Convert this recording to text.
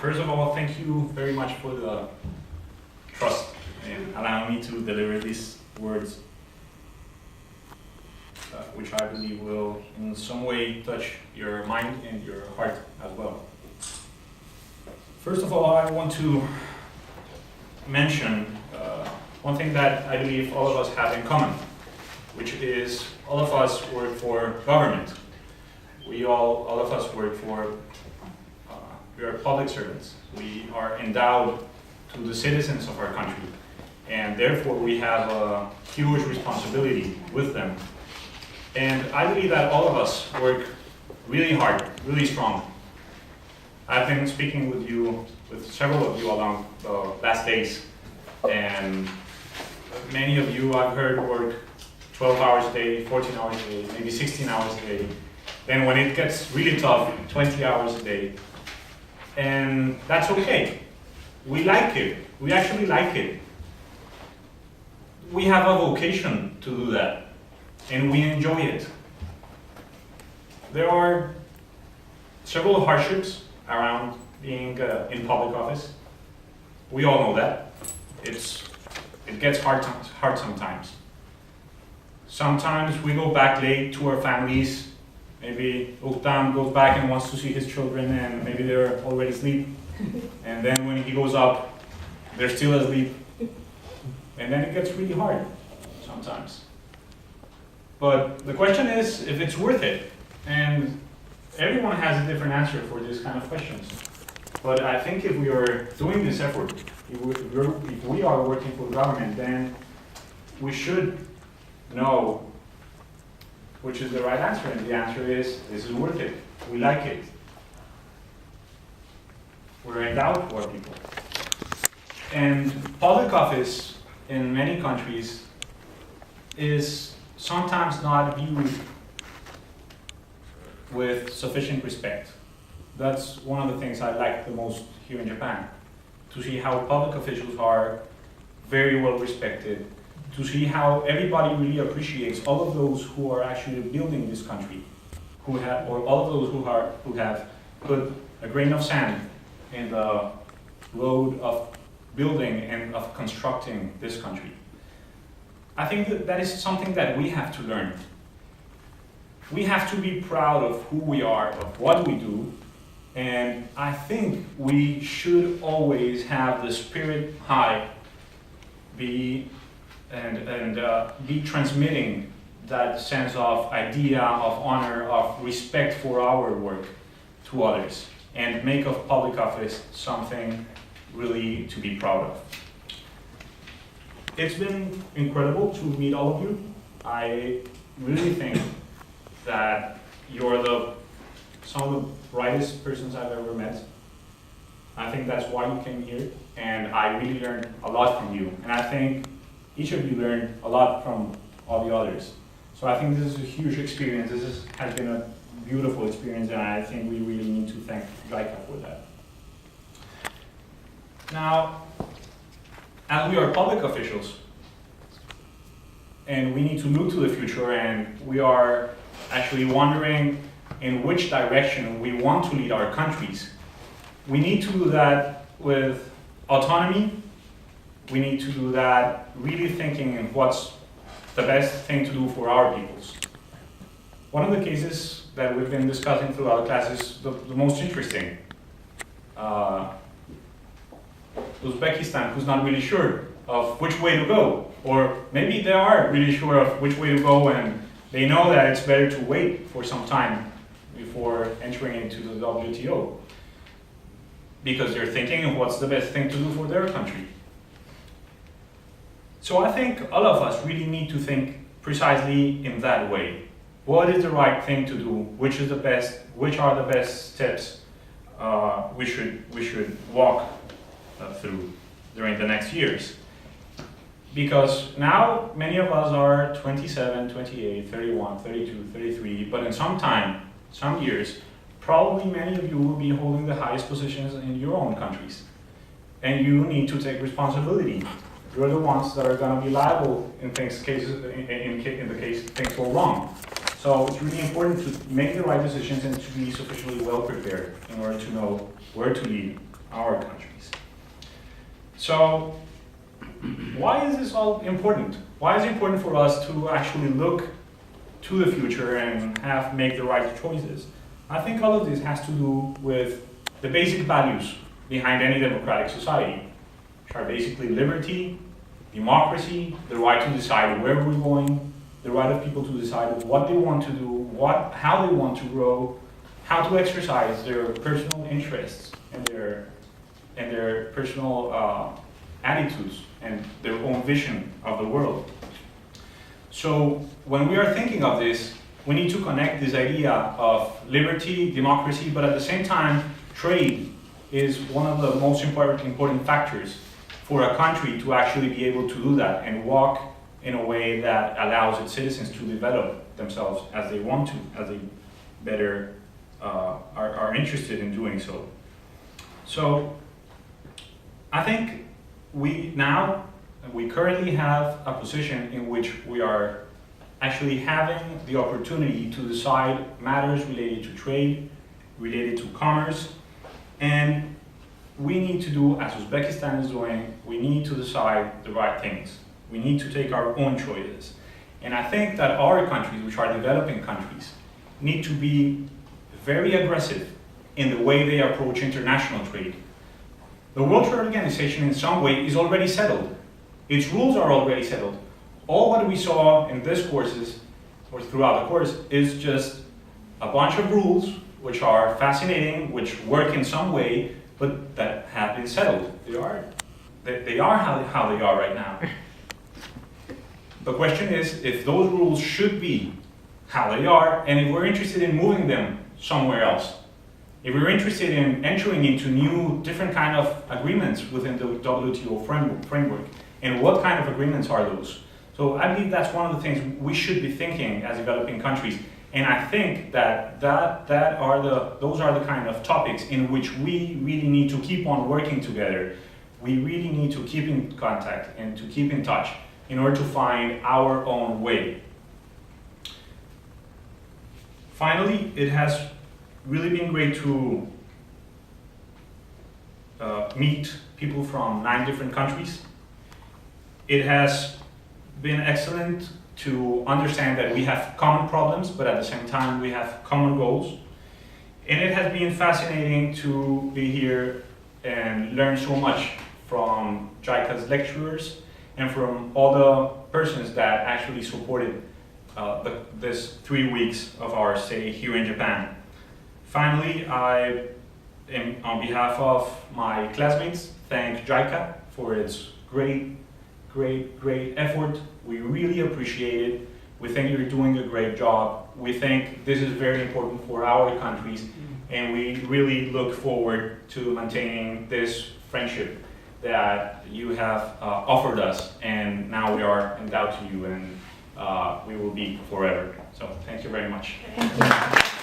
First of all, thank you very much for the trust in allowing me to deliver these words, which I believe will in some way touch your mind and your heart as well. First of all, I want to mention one thing that I believe all of us have in common, which is all of us work for government. All of us work for, we are public servants. We are endowed to the citizens of our country, and therefore we have a huge responsibility with them. And I believe that all of us work really hard, really strong. I've been speaking with several of you along the last days, and many of you I've heard work 12 hours a day, 14 hours a day, maybe 16 hours a day. Then when it gets really tough, 20 hours a day. And that's okay. We like it. We actually like it. We have a vocation to do that, and we enjoy it. There are several hardships around being in public office. We all know that. It gets hard sometimes. Sometimes we go back late to our families. Maybe Uktam goes back and wants to see his children, and maybe they're already asleep. And then when he goes up, they're still asleep. And then it gets really hard sometimes. But the question is if it's worth it. And everyone has a different answer for this kind of questions. But I think if we are doing this effort, if we are working for the government, then we should know which is the right answer. And the answer is, this is worth it. We like it. We're endowed for people. And public office in many countries is sometimes not viewed with sufficient respect. That's one of the things I like the most here in Japan, to see how public officials are very well respected, to see how everybody really appreciates all of those who are actually building this country, or all of those who have put a grain of sand in the road of building and of constructing this country. I think that is something that we have to learn. We have to be proud of who we are, of what we do, and I think we should always have the spirit high, be transmitting that sense of idea, of honor, of respect for our work to others, and make of public office something really to be proud of. It's been incredible to meet all of you. I really think that you're some of the brightest persons I've ever met. I think that's why you came here, and I really learned a lot from you. And I think each of you learned a lot from all the others. So I think this is a huge experience. Has been a beautiful experience, and I think we really need to thank JICA for that. Now, as we are public officials, and we need to look to the future, and we are actually wondering in which direction we want to lead our countries, we need to do that with autonomy. We need to do that really thinking in what's the best thing to do for our peoples. One of the cases that we've been discussing throughout the class is the most interesting. Uzbekistan, who's not really sure of which way to go, or maybe they are really sure of which way to go, and they know that it's better to wait for some time before entering into the WTO, because they're thinking of what's the best thing to do for their country. So I think all of us really need to think precisely in that way. What is the right thing to do? Which are the best steps we should walk through during the next years? Because now many of us are 27, 28, 31, 32, 33, but in some years, probably many of you will be holding the highest positions in your own countries. And you need to take responsibility. You're the ones that are going to be liable in the case things go wrong. So it's really important to make the right decisions and to be sufficiently well prepared in order to know where to lead our countries. So why is this all important? Why is it important for us to actually look to the future and make the right choices? I think all of this has to do with the basic values behind any democratic society, which are basically liberty, democracy, the right to decide where we're going, the right of people to decide what they want to do, how they want to grow, how to exercise their personal interests and their personal attitudes and their own vision of the world. So when we are thinking of this, we need to connect this idea of liberty, democracy, but at the same time, trade is one of the most important factors for a country to actually be able to do that and walk in a way that allows its citizens to develop themselves as they want to, as they better are interested in doing so. So I think we currently have a position in which we are actually having the opportunity to decide matters related to trade, related to commerce, and we need to do, as Uzbekistan is doing, we need to decide the right things. We need to take our own choices. And I think that our countries, which are developing countries, need to be very aggressive in the way they approach international trade. The World Trade Organization in some way is already settled. Its rules are already settled. All what we saw in this courses, or throughout the course, is just a bunch of rules which are fascinating, which work in some way, but that have been settled. They are how they are right now. The question is if those rules should be how they are, and if we're interested in moving them somewhere else. If we're interested in entering into new, different kind of agreements within the WTO framework, and what kind of agreements are those? So I believe that's one of the things we should be thinking as developing countries. And I think that those are the kind of topics in which we really need to keep on working together. We really need to keep in contact and to keep in touch in order to find our own way. Finally, it has really been great to meet people from 9 different countries. It has been excellent to understand that we have common problems, but at the same time we have common goals. And it has been fascinating to be here and learn so much from JICA's lecturers and from all the persons that actually supported this 3 weeks of our stay here in Japan. Finally, I am, on behalf of my classmates, thank JICA for its great effort. We really appreciate it. We think you're doing a great job. We think this is very important for our countries, and we really look forward to maintaining this friendship that you have offered us, and now we are endowed to you, and we will be forever. So thank you very much. Thank you.